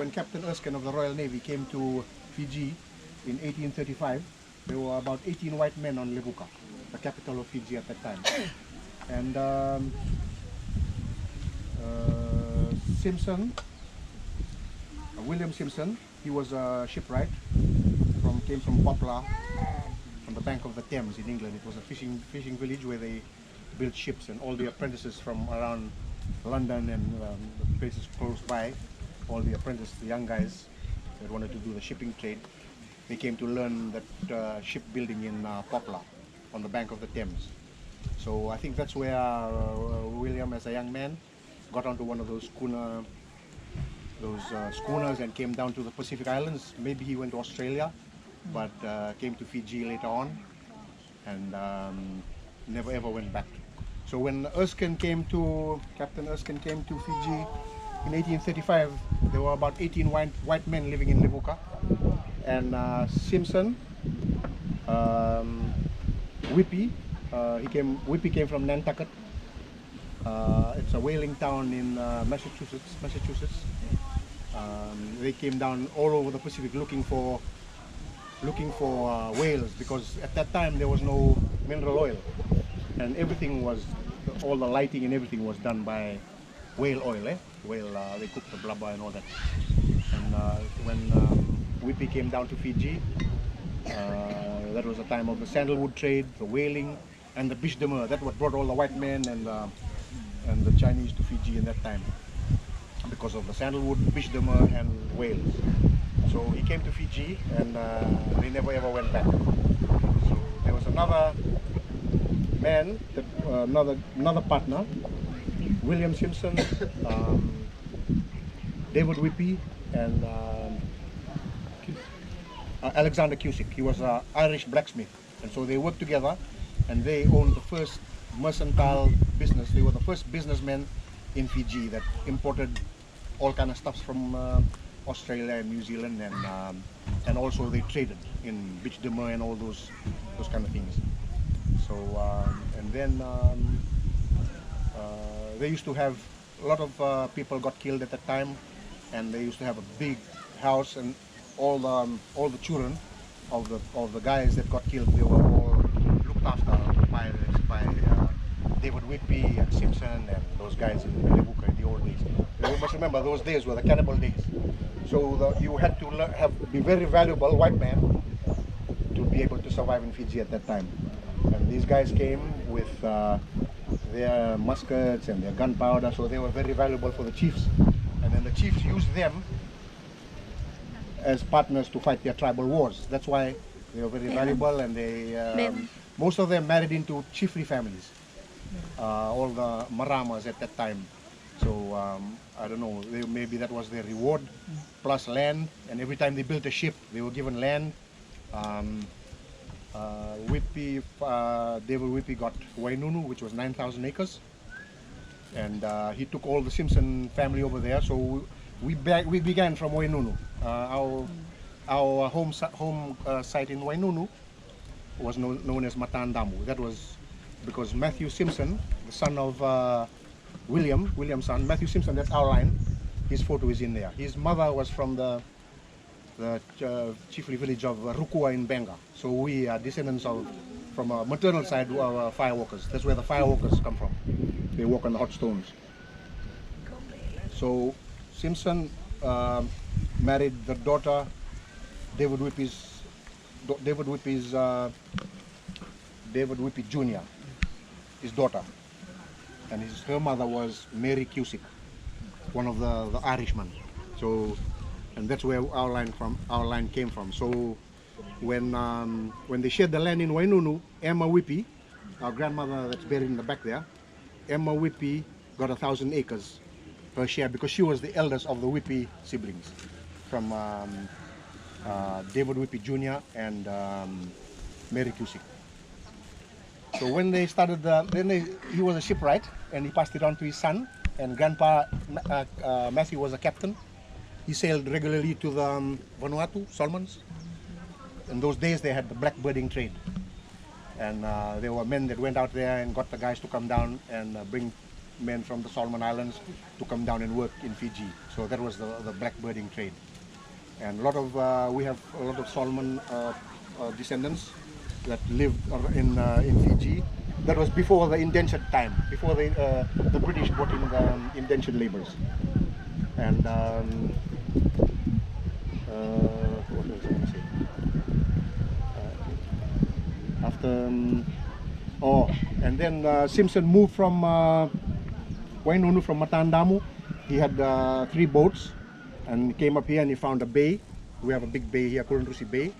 when Captain Erskine of the Royal Navy came to Fiji in 1835, there were about 18 white men on Levuka, the capital of Fiji at that time. And Simpson, William Simpson, he was a shipwright, came from Poplar, on the bank of the Thames in England. It was a fishing village where they built ships, and all the apprentices from around London and the places close by, all the apprentices, the young guys that wanted to do the shipping trade, they came to learn that shipbuilding in Poplar on the bank of the Thames. So I think that's where William, as a young man, got onto one of those schooners and came down to the Pacific Islands. Maybe he went to Australia, but came to Fiji later on, and never ever went back. So when Captain Erskine came to Fiji in 1835, there were about 18 white men living in Levuka, and Simpson, Whippy came from Nantucket. It's a whaling town in Massachusetts. They came down all over the Pacific looking for whales, because at that time there was no mineral oil, and everything was, all the lighting and everything was done by whale oil. They cooked the blubber and all that. And when Whippy came down to Fiji, that was the time of the sandalwood trade, the whaling, and the biche de mer. That's what brought all the white men and the Chinese to Fiji in that time, because of the sandalwood, biche de mer, and whales. So he came to Fiji, and they never ever went back. So there was another man, another partner, William Simpson, David Whippy, and Alexander Cusick. He was an Irish blacksmith, and so they worked together, and they owned the first mercantile business. They were the first businessmen in Fiji that imported all kind of stuffs from Australia and New Zealand, and also they traded in biche de mer and all those kind of things. So and then they used to have a lot of people got killed at that time, and they used to have a big house, and all the children of the guys that got killed, they were all looked after by David Whippy and Simpson and those guys in Levuka in the old days. You must remember, those days were the cannibal days. So you had to be very valuable white man to be able to survive in Fiji at that time. And these guys came with their muskets and their gunpowder, so they were very valuable for the chiefs. And then the chiefs used them as partners to fight their tribal wars. That's why they were very valuable, and they most of them married into chiefly families. All the Maramas at that time. So I don't know, maybe that was their reward, plus land, and every time they built a ship, they were given land. David Whippy got Wainunu, which was 9,000 acres, and he took all the Simpson family over there. So we began from Wainunu. Our home site in Wainunu was known as Matandamu. That was because Matthew Simpson, the son of William's son, Matthew Simpson, that's our line. His photo is in there. His mother was from the chiefly village of Rukua in Benga. So we are descendants from a maternal side, our firewalkers. That's where the firewalkers come from. They walk on the hot stones. So Simpson married the daughter, David Whippy Jr., his daughter, and her mother was Mary Cusick, one of the Irishmen. So, and that's where our line came from. So when they shared the land in Wainunu, Emma Whippy, our grandmother that's buried in the back there, Emma Whippy got 1,000 acres, her share, because she was the eldest of the Whippy siblings, from David Whippy Jr. and Mary Cusick. So when they started, he was a shipwright, and he passed it on to his son, and Grandpa Matthew was a captain. He sailed regularly to the Vanuatu, Solomons. In those days they had the blackbirding trade, and there were men that went out there and got the guys to come down and bring men from the Solomon Islands to come down and work in Fiji. So that was the blackbirding trade. And a lot of we have a lot of Solomon descendants that lived in Fiji. That was before the indentured time, before the British brought in the indentured laborers. And what was I going to say? And then Simpson moved from Wainunu, from Matandamu. He had 3 boats, and came up here and he found a bay. We have a big bay here, Kuladrusi Bay.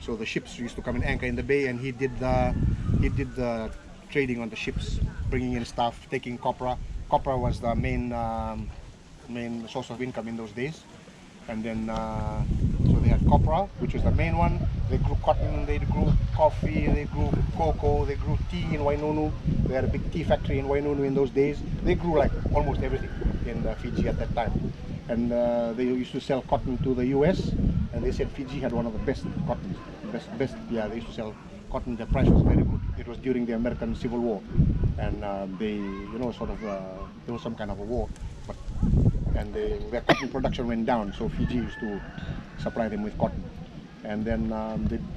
So the ships used to come and anchor in the bay, and he did the trading on the ships, bringing in stuff, taking copra. Copra was the main source of income in those days. And then so they had copra, which was the main one. They grew cotton, they grew coffee, they grew cocoa, they grew tea in Wainunu. They had a big tea factory in Wainunu in those days. They grew like almost everything in Fiji at that time. And they used to sell cotton to the US, and they said Fiji had one of the best cottons. Best, yeah, they used to sell cotton. The price was very good. It was during the American Civil War, and they, you know, sort of there was some kind of a war, and their cotton production went down. So Fiji used to supply them with cotton, and then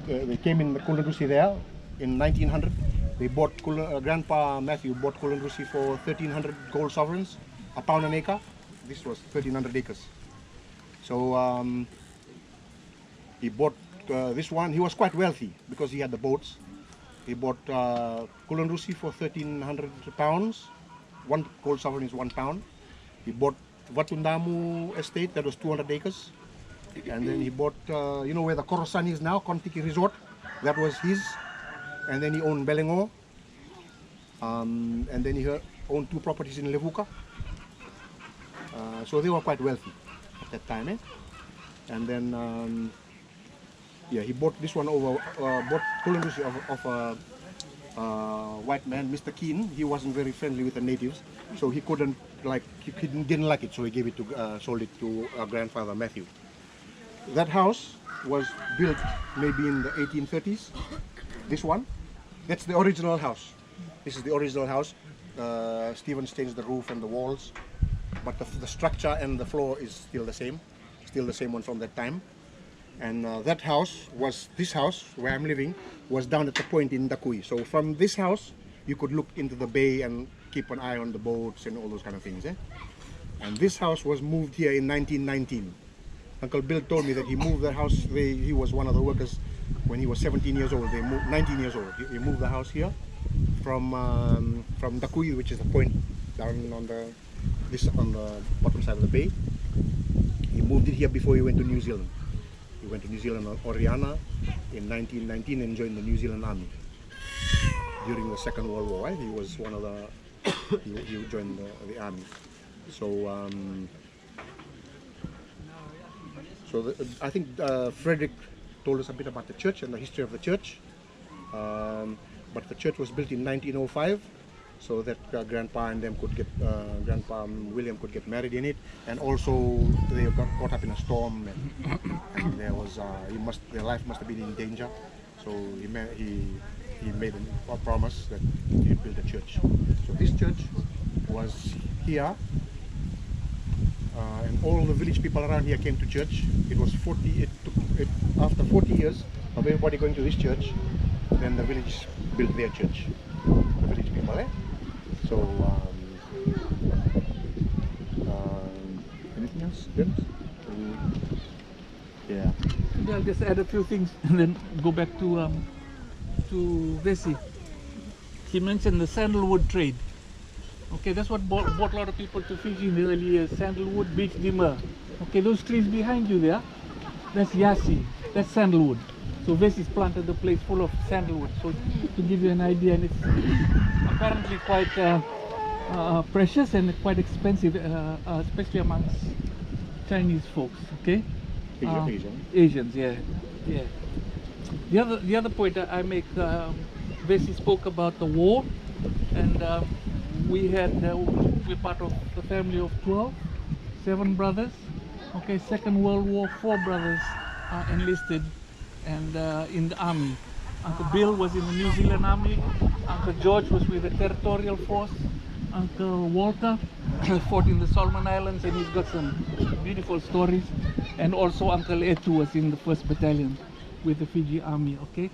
they came in the Kuladrusi there in 1900. They bought Grandpa Matthew bought Kuladrusi for 1,300 gold sovereigns, a pound an acre. This was 1,300 acres. So he bought this one. He was quite wealthy because he had the boats. He bought Kuladrusi for 1,300 pounds. 1 gold sovereign is 1 pound. He bought Watundamu estate, that was 200 acres. And then he bought, you know where the Corosani is now, Kontiki Resort, that was his. And then he owned Belengo. And then he owned 2 properties in Levuka. So they were quite wealthy at that time. And then, yeah, he bought this one over, bought Kuladrusi of a white man, Mr. Keen. He wasn't very friendly with the natives, so he couldn't like, he didn't like it, so he gave it to, sold it to our grandfather Matthew. That house was built maybe in the 1830s. This one, that's the original house. This is the original house. Stevens changed the roof and the walls, but the structure and the floor is still the same one from that time. And that house was, this house where I'm living was down at the point in Dakui. So from this house you could look into the bay and keep an eye on the boats and all those kind of things. And this house was moved here in 1919. Uncle Bill told me that he moved the house, he was one of the workers when he was 17 years old, 19 years old. He moved the house here from Dakui, which is the point down on the bottom side of the bay. He moved it here before he went to New Zealand. He went to New Zealand on Oriana in 1919 and joined the New Zealand Army during the Second World War. He was one of the, he joined the army. So, I think Frederick told us a bit about the church and the history of the church. But the church was built in 1905, so that Grandpa and them could get, Grandpa William could get married in it, and also they got caught up in a storm, and there was their life must have been in danger. So he made a promise that he'd build a church. So this church was here, and all the village people around here came to church. It was after 40 years of everybody going to this church, then the village built their church. The village people, So, anything else, James? Yeah. Maybe I'll just add a few things and then go back to Vesi. He mentioned the sandalwood trade. Okay, that's what brought a lot of people to Fiji in the early years. Sandalwood, beech dimmer. Okay, those trees behind you there, that's yassi, that's sandalwood. So Vesi's planted the place full of sandalwood. So to give you an idea, and it's apparently quite precious and quite expensive, especially amongst Chinese folks. Okay, Asians, yeah. The other point that I make, Vesi spoke about the war, and we're part of the family of 12, 7 brothers. Okay, Second World War, 4 brothers enlisted and in the army. Uncle Bill was in the New Zealand Army. Uncle George was with the Territorial Force. Uncle Walter fought in the Solomon Islands, and he's got some beautiful stories. And also Uncle Etu was in the 1st Battalion with the Fiji Army. Okay,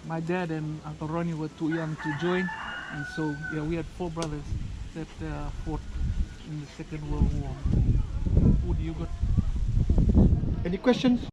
my dad and Uncle Ronnie were too young to join, and so yeah, we had 4 brothers that fought in the Second World War. Who do you got? Any questions?